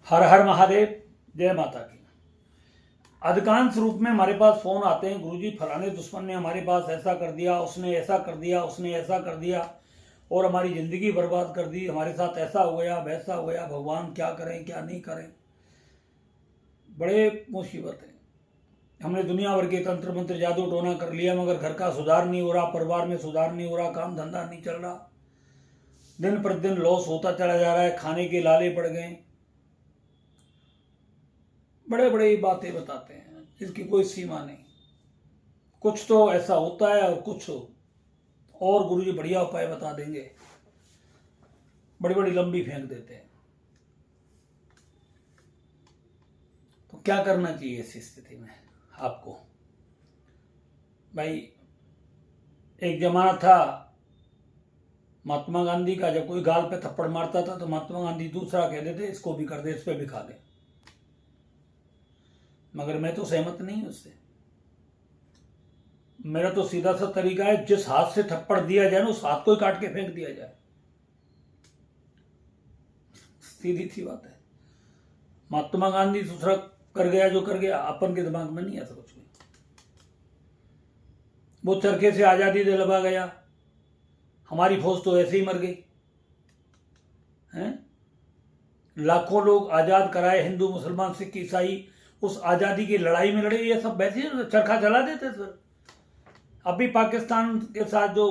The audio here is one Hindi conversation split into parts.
हर हर महादेव। जय माता की। अधिकांश रूप में हमारे पास फोन आते हैं, गुरुजी फलाने दुश्मन ने हमारे पास ऐसा कर दिया, उसने ऐसा कर दिया, उसने ऐसा कर दिया और हमारी ज़िंदगी बर्बाद कर दी, हमारे साथ ऐसा हो गया वैसा हो गया, भगवान क्या करें क्या नहीं करें। बड़े मुसीबत है। हमने दुनिया भर के तंत्र मंत्र जादू टोना कर लिया, मगर घर का सुधार नहीं हो रहा, परिवार में सुधार नहीं हो रहा, काम धंधा नहीं चल रहा, दिन प्रतिदिन लॉस होता चला जा रहा है, खाने के लाले पड़ गए। बड़े बड़े बातें बताते हैं जिसकी कोई सीमा नहीं। कुछ तो ऐसा होता है और कुछ और गुरुजी बढ़िया उपाय बता देंगे, बड़ी बड़ी लंबी फेंक देते हैं। तो क्या करना चाहिए ऐसी स्थिति में आपको? भाई, एक जमाना था महात्मा गांधी का, जब कोई गाल पे थप्पड़ मारता था तो महात्मा गांधी दूसरा कह देते इसको भी कर दे, इस पे भी खा दे। मगर मैं तो सहमत नहीं उससे। मेरा तो सीधा सा तरीका है, जिस हाथ से थप्पड़ दिया जाए ना उस हाथ को ही काट के फेंक दिया जाए। सीधी सी बात है। महात्मा गांधी दूसरा कर गया जो कर गया, अपन के दिमाग में नहीं आता कुछ भी। वो चरखे से आजादी दिलवा गया, हमारी फौज तो ऐसे ही मर गई हैं। लाखों लोग आजाद कराए, हिंदू मुसलमान सिख ईसाई, उस आजादी की लड़ाई में लड़े, ये सब वैसे चरखा चला देते सर। अभी पाकिस्तान के साथ जो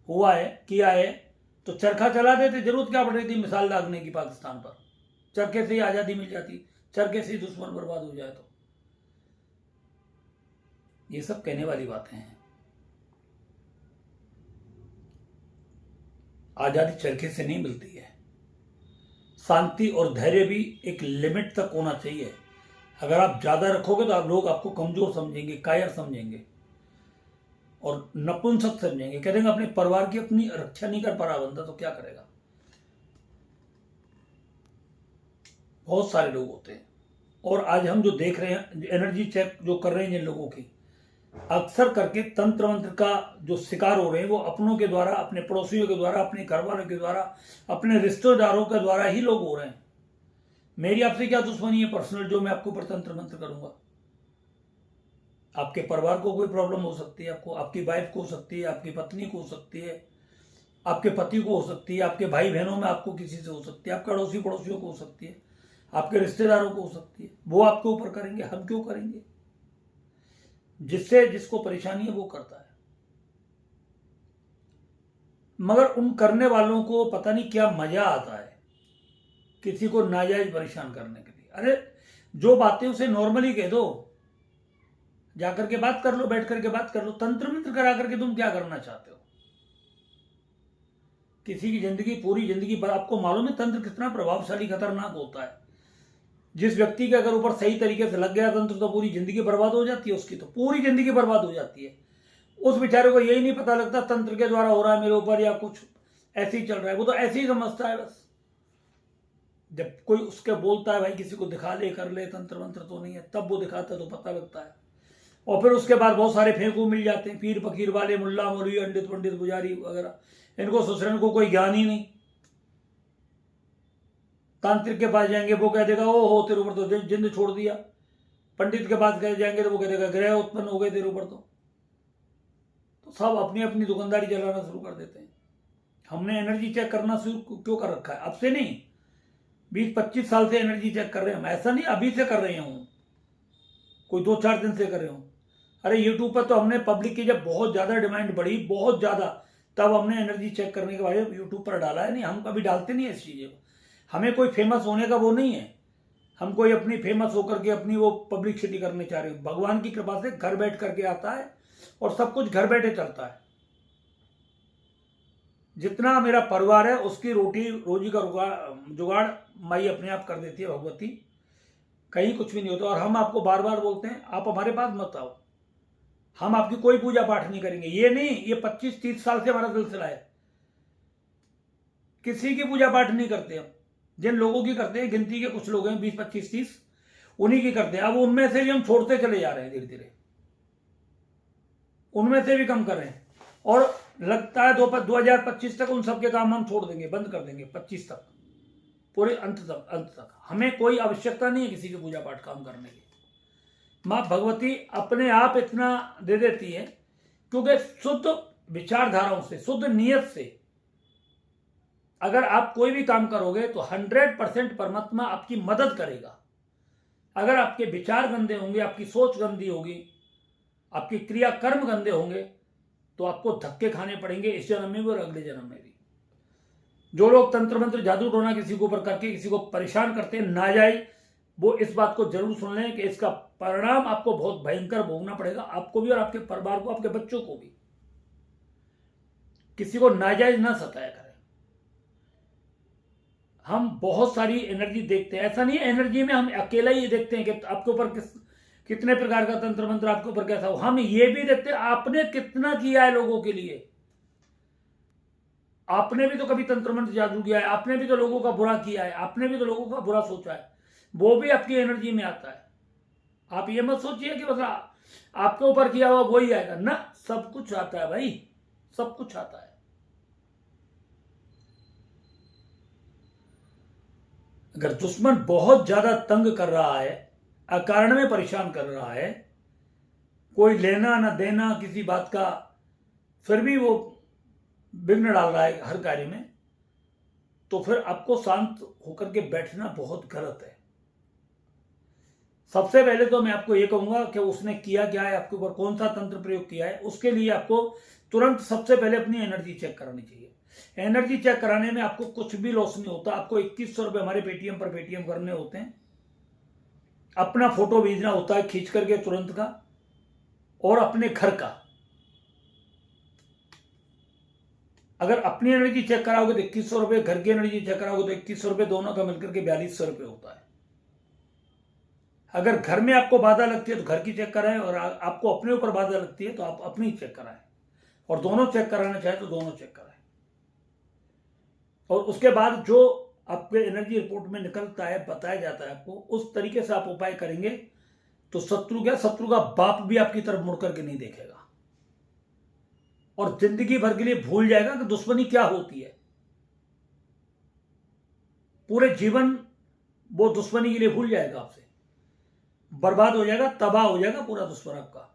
हुआ है किया है, तो चरखा चला देते, जरूरत क्या पड़ रही थी मिसाल लागने की पाकिस्तान पर? चरखे से ही आजादी मिल जाती, चरखे से ही दुश्मन बर्बाद हो जाए। तो ये सब कहने वाली बातें हैं। आजादी चरखे से नहीं मिलती है। शांति और धैर्य भी एक लिमिट तक होना चाहिए। अगर आप ज्यादा रखोगे तो आप लोग आपको कमजोर समझेंगे, कायर समझेंगे और नपुंसक समझेंगे। कह देंगे अपने परिवार की अपनी रक्षा नहीं कर पा रहा बंदा तो क्या करेगा। बहुत सारे लोग होते हैं। और आज हम जो देख रहे हैं, एनर्जी चेक जो कर रहे हैं जिन लोगों की, अक्सर करके तंत्र मंत्र का जो शिकार हो रहे हैं वो अपनों के द्वारा, अपने पड़ोसियों के द्वारा, अपने घर वालों के द्वारा, अपने रिश्तेदारों के द्वारा ही लोग हो रहे हैं। मेरी आपसे क्या दुश्मनी है पर्सनल, जो मैं आपके ऊपर तंत्र मंत्र करूंगा? आपके परिवार को कोई प्रॉब्लम हो सकती है, आपको, आपकी वाइफ को हो सकती है, आपकी पत्नी को हो सकती है, आपके पति को हो सकती है, आपके भाई बहनों में आपको किसी से हो सकती है, आपके अड़ोसी पड़ोसियों को हो सकती है, आपके रिश्तेदारों को हो सकती है। वो आपके ऊपर करेंगे, हम क्यों करेंगे? जिससे जिसको परेशानी है वो करता है। मगर उन करने वालों को पता नहीं क्या मजा आता है किसी को नाजायज परेशान करने के लिए। अरे जो बातें उसे नॉर्मली कह दो, जाकर के बात कर लो, बैठ करके बात कर लो। तंत्र मंत्र करा करके तुम क्या करना चाहते हो? किसी की जिंदगी, पूरी जिंदगी पर, आपको मालूम है तंत्र कितना प्रभावशाली खतरनाक होता है। जिस व्यक्ति के अगर ऊपर सही तरीके से लग गया तंत्र तो पूरी जिंदगी बर्बाद हो जाती है, उसकी तो पूरी जिंदगी बर्बाद हो जाती है। उस बेचारे को यही नहीं पता लगता तंत्र के द्वारा हो रहा है मेरे ऊपर या कुछ ऐसे ही चल रहा है, वो तो ऐसे ही समझता है बस। जब कोई उसके बोलता है भाई किसी को दिखा ले, कर ले, तंत्र मंत्र तो नहीं है, तब वो दिखाता है तो पता लगता है। और फिर उसके बाद बहुत सारे फेंकू मिल जाते हैं, पीर फकीर वाले, मुल्ला मौलवी, पंडित पंडित पुजारी वगैरह। इनको ससुरन को कोई ज्ञान ही नहीं। तांत्रिक के पास जाएंगे वो कह देगा ओ हो तेरे ऊपर तो जिंद छोड़ दिया। पंडित के पास कह जाएंगे तो वो कह देगा ग्रह उत्पन्न हो गए तेरे ऊपर। तो सब अपनी अपनी दुकानदारी चलाना शुरू कर देते हैं। हमने एनर्जी चेक करना शुरू क्यों कर रखा है? अब से नहीं, 20-25 साल से एनर्जी चेक कर रहे हैं हम। ऐसा नहीं अभी से कर रहे हूं, कोई 2-4 दिन से कर रहे हूं। अरे यूट्यूब पर तो हमने पब्लिक की जब बहुत ज्यादा डिमांड बढ़ी, बहुत ज्यादा, तब हमने एनर्जी चेक करने के बारे में यूट्यूब पर डाला है। नहीं, हम कभी डालते नहीं इस चीजें को। हमें कोई फेमस होने का वो नहीं है। हम कोई अपनी फेमस होकर के अपनी वो पब्लिसिटी करने चाह रहे हो। भगवान की कृपा से घर बैठ करके आता है और सब कुछ घर बैठे चलता है। जितना मेरा परिवार है उसकी रोटी रोजी का जुगाड़ माई अपने आप कर देती है, भगवती। कहीं कुछ भी नहीं होता। और हम आपको बार बार बोलते हैं आप हमारे पास मत आओ, हम आपकी कोई पूजा पाठ नहीं करेंगे। ये नहीं, ये 25-30 साल से हमारा सिलसिला है। किसी की पूजा पाठ नहीं करते हम। जिन लोगों की करते हैं, गिनती के कुछ लोग हैं, 20-25-30, उन्हीं की करते हैं। अब उनमें से भी हम छोड़ते चले जा रहे हैं धीरे धीरे, उनमें से भी कम कर रहे हैं। और लगता है 2025 तक उन सबके काम हम छोड़ देंगे, बंद कर देंगे, 25 तक। पूरे अंत तक हमें कोई आवश्यकता नहीं है किसी की पूजा पाठ काम करने की। माँ भगवती अपने आप इतना दे देती है, क्योंकि शुद्ध विचारधाराओं से, शुद्ध नियत से अगर आप कोई भी काम करोगे तो 100% परमात्मा आपकी मदद करेगा। अगर आपके विचार गंदे होंगे, आपकी सोच गंदी होगी, आपकी क्रिया कर्म गंदे होंगे, तो आपको धक्के खाने पड़ेंगे इस जन्म में भी और अगले जन्म में भी। जो लोग तंत्र मंत्र जादू टोना किसी के ऊपर करके किसी को परेशान करते हैं नाजायज, वो इस बात को जरूर सुन लें कि इसका परिणाम आपको बहुत भयंकर भोगना पड़ेगा, आपको भी और आपके परिवार को, आपके बच्चों को भी। किसी को नाजायज ना सताया करें। हम बहुत सारी एनर्जी देखते हैं, ऐसा नहीं है एनर्जी में हम अकेला ही देखते हैं कि आपके ऊपर कितने प्रकार का तंत्र मंत्र आपके ऊपर कैसा हो। हम ये भी देखते हैं आपने कितना किया है लोगों के लिए। आपने भी तो कभी तंत्र मंत्र जादू किया है, आपने भी तो लोगों का बुरा किया है, आपने भी तो लोगों का बुरा सोचा है, वो भी आपकी एनर्जी में आता है। आप ये मत सोचिए कि बस आपके ऊपर किया हुआ वही आएगा ना, सब कुछ आता है भाई, सब कुछ आता है। अगर दुश्मन बहुत ज्यादा तंग कर रहा है, अकारण में परेशान कर रहा है, कोई लेना ना देना किसी बात का, फिर भी वो विघ्न डाल रहा है हर कार्य में, तो फिर आपको शांत होकर के बैठना बहुत गलत है। सबसे पहले तो मैं आपको ये कहूंगा कि उसने किया क्या है, आपके ऊपर कौन सा तंत्र प्रयोग किया है, उसके लिए आपको तुरंत सबसे पहले अपनी एनर्जी चेक करानी चाहिए। एनर्जी चेक कराने में आपको कुछ भी लॉस नहीं होता। आपको 2100 रुपये हमारे पेटीएम पर पेटीएम करने होते हैं, अपना फोटो भेजना होता है खींच करके तुरंत का, और अपने घर का। अगर अपनी एनर्जी चेक कराओगे तो 2100 रुपये, घर की एनर्जी चेक कराओगे तो 2100 रुपये, दोनों का मिलकर के 4200 रुपये होता है। अगर घर में आपको बाधा लगती है तो घर की चेक कराएं, और आपको अपने ऊपर बाधा लगती है तो आप अपनी चेक कराएं, और दोनों चेक कराना चाहे तो दोनों चेक कराएं। और उसके बाद जो आपके एनर्जी रिपोर्ट में निकलता है, बताया जाता है आपको, उस तरीके से आप उपाय करेंगे तो शत्रु का बाप भी आपकी तरफ मुड़ करके नहीं देखेगा, और जिंदगी भर के लिए भूल जाएगा कि दुश्मनी क्या होती है। पूरे जीवन वो दुश्मनी के लिए भूल जाएगा, आपसे बर्बाद हो जाएगा, तबाह हो जाएगा पूरा दुश्मन आपका,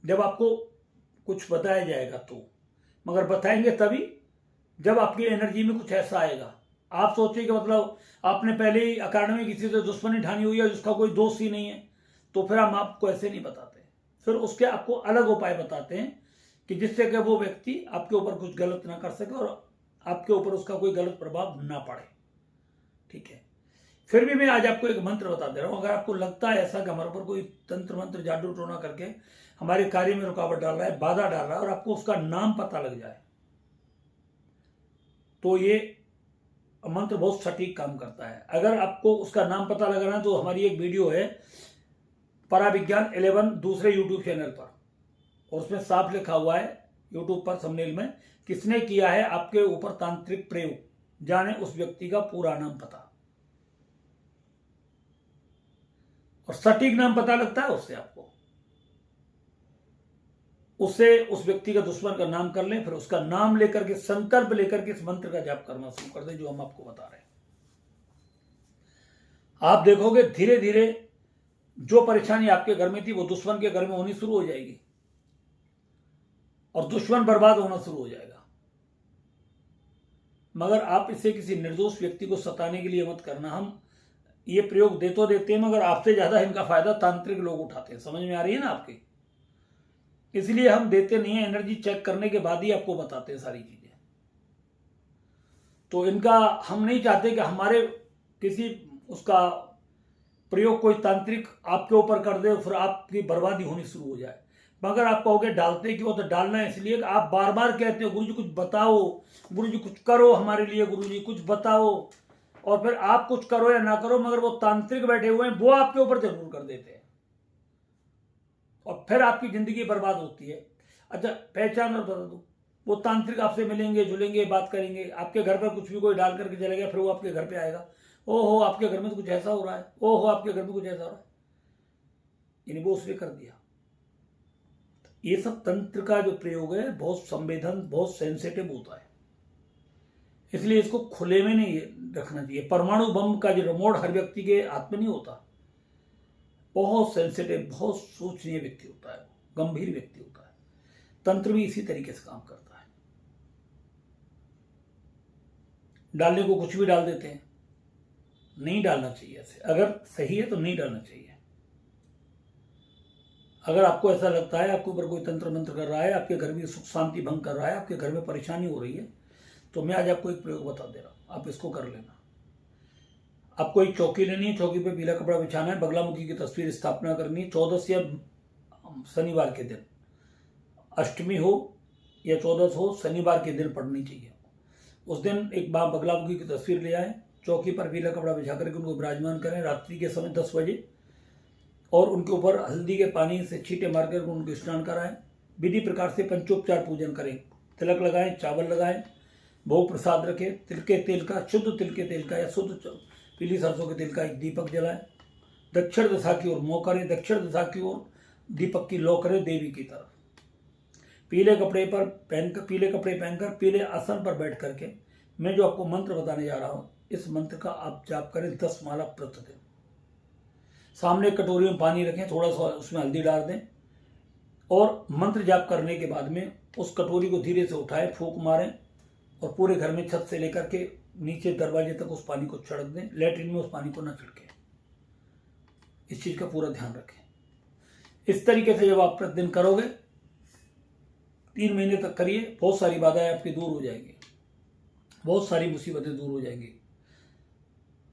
जब आपको कुछ बताया जाएगा तो। मगर बताएंगे तभी जब आपकी एनर्जी में कुछ ऐसा आएगा। आप सोचिए कि मतलब आपने पहले ही अकारण में किसी से दुश्मनी ठानी हुई है जिसका कोई दोस्त ही नहीं है, तो फिर हम आपको ऐसे नहीं बताते, फिर उसके आपको अलग उपाय बताते हैं कि जिससे कि वो व्यक्ति आपके ऊपर कुछ गलत ना कर सके और आपके ऊपर उसका कोई गलत प्रभाव ना पड़े। ठीक है, फिर भी मैं आज आपको एक मंत्र बता दे रहा हूं। अगर आपको लगता है ऐसा कि हमारे ऊपर कोई तंत्र मंत्र जादू टोना करके हमारे कार्य में रुकावट डाल रहा है, बाधा डाल रहा है, और आपको उसका नाम पता लग जाए, तो ये मंत्र बहुत सटीक काम करता है। अगर आपको उसका नाम पता लगाना है तो हमारी एक वीडियो है पराविज्ञान 11 दूसरे यूट्यूब चैनल पर, और उसमें साफ लिखा हुआ है यूट्यूब पर थंबनेल में, किसने किया है आपके ऊपर तांत्रिक प्रयोग, जाने उस व्यक्ति का पूरा नाम पता। और सटीक नाम पता लगता है उससे, आपको उससे उस व्यक्ति का दुश्मन का नाम कर लें, फिर उसका नाम लेकर के, संकल्प लेकर के इस मंत्र का जाप करना शुरू कर दें जो हम आपको बता रहे हैं। आप देखोगे धीरे धीरे जो परेशानी आपके घर में थी वो दुश्मन के घर में होनी शुरू हो जाएगी, और दुश्मन बर्बाद होना शुरू हो जाएगा। मगर आप इसे किसी निर्दोष व्यक्ति को सताने के लिए मत करना। हम ये प्रयोग दे तो देते हैं, मगर आपसे ज्यादा इनका फायदा तांत्रिक लोग उठाते हैं। समझ में आ रही है ना आपकी? इसलिए हम देते नहीं है, एनर्जी चेक करने के बाद ही आपको बताते हैं सारी चीजें। तो इनका हम नहीं चाहते कि हमारे किसी उसका प्रयोग कोई तांत्रिक आपके ऊपर कर दे, फिर आपकी बर्बादी होनी शुरू हो जाए। मगर आप कहोगे डालते क्यों, तो डालना इसलिए कि आप बार बार कहते हो गुरुजी कुछ बताओ, गुरुजी कुछ करो हमारे लिए, गुरुजी कुछ बताओ, और फिर आप कुछ करो या ना करो, मगर वो तांत्रिक बैठे हुए हैं, वो आपके ऊपर जरूर कर देते हैं, और फिर आपकी जिंदगी बर्बाद होती है। अच्छा, पहचान और बता दो, वो तांत्रिक आपसे मिलेंगे, जुलेंगे, बात करेंगे, आपके घर पर कुछ भी कोई डाल करके चले गया, फिर वो आपके घर पे आएगा, ओहो आपके घर में तो कुछ ऐसा हो रहा है, ओहो आपके घर में कुछ ऐसा हो रहा है, यानी वो उसने कर दिया। ये सब तंत्र का जो प्रयोग है बहुत संवेदन, बहुत सेंसिटिव होता है। इसलिए इसको खुले में नहीं रखना चाहिए। परमाणु बम का जो रिमोट हर व्यक्ति के हाथ में नहीं होता, बहुत सेंसिटिव, बहुत सोचनीय व्यक्ति होता है, गंभीर व्यक्ति होता है। तंत्र भी इसी तरीके से काम करता है। डालने को कुछ भी डाल देते हैं, नहीं डालना चाहिए ऐसे। अगर सही है तो नहीं डालना चाहिए। अगर आपको ऐसा लगता है आपके ऊपर कोई तंत्र मंत्र कर रहा है, आपके घर में सुख शांति भंग कर रहा है, आपके घर में परेशानी हो रही है, तो मैं आज आपको एक प्रयोग बता दे रहा हूं, आप इसको कर लेना। आपको एक चौकी लेनी है, चौकी पे पीला कपड़ा बिछाना है, बगलामुखी की तस्वीर स्थापना करनी है। 14 या शनिवार के दिन, अष्टमी हो या 14 हो, शनिवार के दिन पढ़नी चाहिए। उस दिन एक बार बगलामुखी की तस्वीर ले आए, चौकी पर पीला कपड़ा बिछा करके उनको विराजमान करें रात्रि के समय 10 बजे, और उनके ऊपर हल्दी के पानी से छींटे मारकर उनको स्नान कराएं। विधि प्रकार से पंचोपचार पूजन करें, तिलक लगाएं, चावल लगाएं, भोग प्रसाद रखें, तिल के तेल का, शुद्ध तिल के तेल का या शुद्ध पीली सरसों के तेल का एक दीपक जलाएं। दक्षिण दिशा की ओर मुंह करें, दक्षिण दिशा की ओर दीपक की लौ करें देवी की तरफ। पीले कपड़े पहनकर पीले आसन पर बैठ करके मैं जो आपको मंत्र बताने जा रहा हूं, इस मंत्र का आप जाप करें 10 माला प्रतिदिन। सामने एक कटोरी में पानी रखें, थोड़ा सा उसमें हल्दी डाल दें, और मंत्र जाप करने के बाद में उस कटोरी को धीरे से उठाएं, फूंक मारें, और पूरे घर में छत से लेकर के नीचे दरवाजे तक उस पानी को छिड़क दें। लैट्रिन में उस पानी को न छिड़कें, इस चीज का पूरा ध्यान रखें। इस तरीके से जब आप प्रतिदिन करोगे, 3 महीने तक करिए, बहुत सारी बाधाएं आपकी दूर हो जाएंगी, बहुत सारी मुसीबतें दूर हो जाएंगी।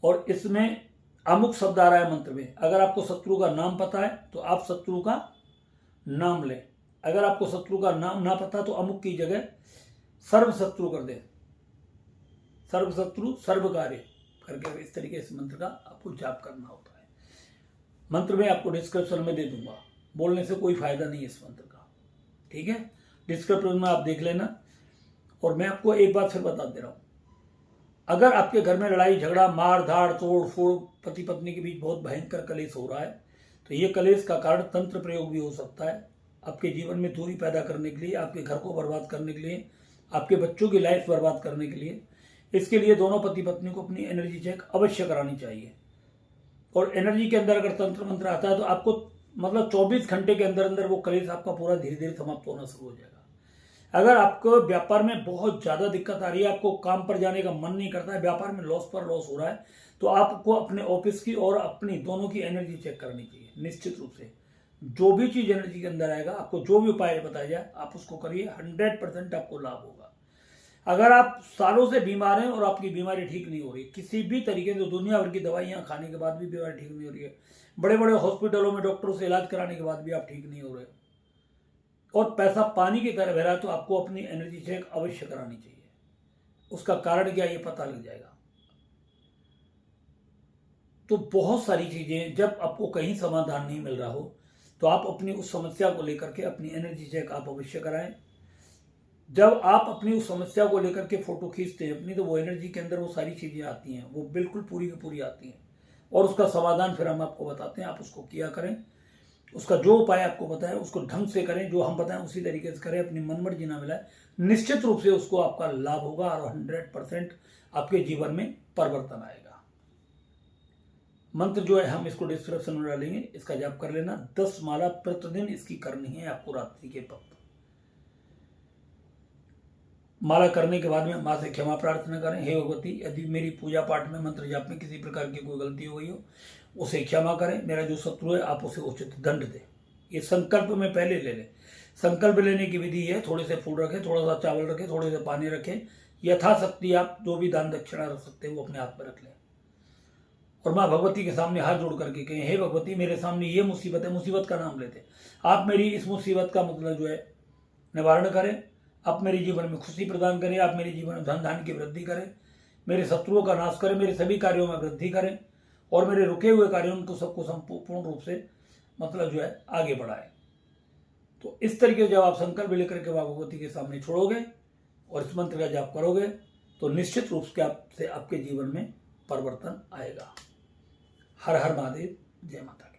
और इसमें अमुक शब्द आ रहा है मंत्र में। अगर आपको शत्रु का नाम पता है तो आप शत्रु का नाम लें। अगर आपको शत्रु का नाम ना पता तो अमुक की जगह सर्व शत्रु कर दें, सर्व शत्रु सर्व कार्य करके इस तरीके से मंत्र का आपको जाप करना होता है। मंत्र में आपको डिस्क्रिप्शन में दे दूंगा, बोलने से कोई फायदा नहीं है इस मंत्र का, ठीक है। डिस्क्रिप्शन में आप देख लेना। और मैं आपको एक बात फिर बता दे रहा हूं, अगर आपके घर में लड़ाई झगड़ा, मार धाड़, तोड़ फोड़, पति पत्नी के बीच बहुत भयंकर कलेश हो रहा है, तो ये कलेश का कारण तंत्र प्रयोग भी हो सकता है। आपके जीवन में दूरी पैदा करने के लिए, आपके घर को बर्बाद करने के लिए, आपके बच्चों की लाइफ बर्बाद करने के लिए। इसके लिए दोनों पति पत्नी को अपनी एनर्जी चेक अवश्य करानी चाहिए। और एनर्जी के अंदर अगर तंत्र मंत्र आता है तो आपको मतलब 24 घंटे के अंदर अंदर वो कलेश आपका पूरा धीरे धीरे समाप्त होना शुरू हो जाएगा। अगर आपको व्यापार में बहुत ज्यादा दिक्कत आ रही है, आपको काम पर जाने का मन नहीं करता है, व्यापार में लॉस पर लॉस हो रहा है, तो आपको अपने ऑफिस की और अपनी दोनों की एनर्जी चेक करनी चाहिए। निश्चित रूप से जो भी चीज एनर्जी के अंदर आएगा, आपको जो भी उपाय बताया जाए आप उसको करिए, 100% आपको लाभ होगा। अगर आप सालों से बीमार हैं और आपकी बीमारी ठीक नहीं हो रही, किसी भी तरीके से दुनिया भर की दवाइयां खाने के बाद भी बीमारी ठीक नहीं हो रही है, बड़े बड़े हॉस्पिटलों में डॉक्टरों से इलाज कराने के बाद भी आप ठीक नहीं हो रहे, और पैसा पानी की तरह बह रहा है, तो आपको अपनी एनर्जी चेक अवश्य करानी चाहिए। उसका कारण क्या, ये पता लग जाएगा। तो बहुत सारी चीजें, जब आपको कहीं समाधान नहीं मिल रहा हो तो आप अपनी उस समस्या को लेकर के अपनी एनर्जी चेक आप अवश्य कराएं। जब आप अपनी उस समस्या को लेकर के फोटो खींचते हैं अपनी, तो वो एनर्जी के अंदर वो सारी चीजें आती हैं, वो बिल्कुल पूरी की पूरी आती हैं, और उसका समाधान फिर हम आपको बताते हैं। आप उसको किया करें, उसका जो उपाय आपको बताएं उसको ढंग से करें, जो हम बताएं उसी तरीके से करें, अपनी मनमर्जी ना मिलाए, निश्चित रूप से उसको आपका लाभ होगा और 100% आपके जीवन में परिवर्तन आएगा। मंत्र जो है हम इसको डिस्क्रिप्शन में डालेंगे, इसका जाप कर लेना। 10 माला प्रतिदिन इसकी करनी है आपको रात्रि के वक्त। माला करने के बाद में माँ से क्षमा प्रार्थना करें, हे भगवती, यदि मेरी पूजा पाठ में मंत्र जाप में किसी प्रकार की कोई गलती हो गई हो, उसे क्षमा करें। मेरा जो शत्रु है आप उसे उचित दंड दें। ये संकल्प में पहले ले लें। संकल्प लेने की विधि है, थोड़े से फूल रखें, थोड़ा सा चावल रखें, थोड़े से पानी रखें, यथाशक्ति आप जो भी दान दक्षिणा रख सकते हैं वो अपने हाथ में रख लें, और माँ भगवती के सामने हाथ जोड़ करके कहें, हे भगवती, मेरे सामने ये मुसीबत है, मुसीबत का नाम लेते, आप मेरी इस मुसीबत का मतलब जो है निवारण करें, आप मेरे जीवन में खुशी प्रदान करें, आप मेरे जीवन में धन धान्य की वृद्धि करें, मेरे शत्रुओं का नाश करें, मेरे सभी कार्यों में वृद्धि करें, और मेरे रुके हुए कार्यों को सबको संपूर्ण रूप से मतलब जो है आगे बढ़ाएं। तो इस तरीके से जब आप संकल्प लेकर के माँ भगवती के सामने छोड़ोगे और इस मंत्र का जाप करोगे, तो निश्चित रूप से आपके जीवन में परिवर्तन आएगा। हर हर महादेव, जय माता।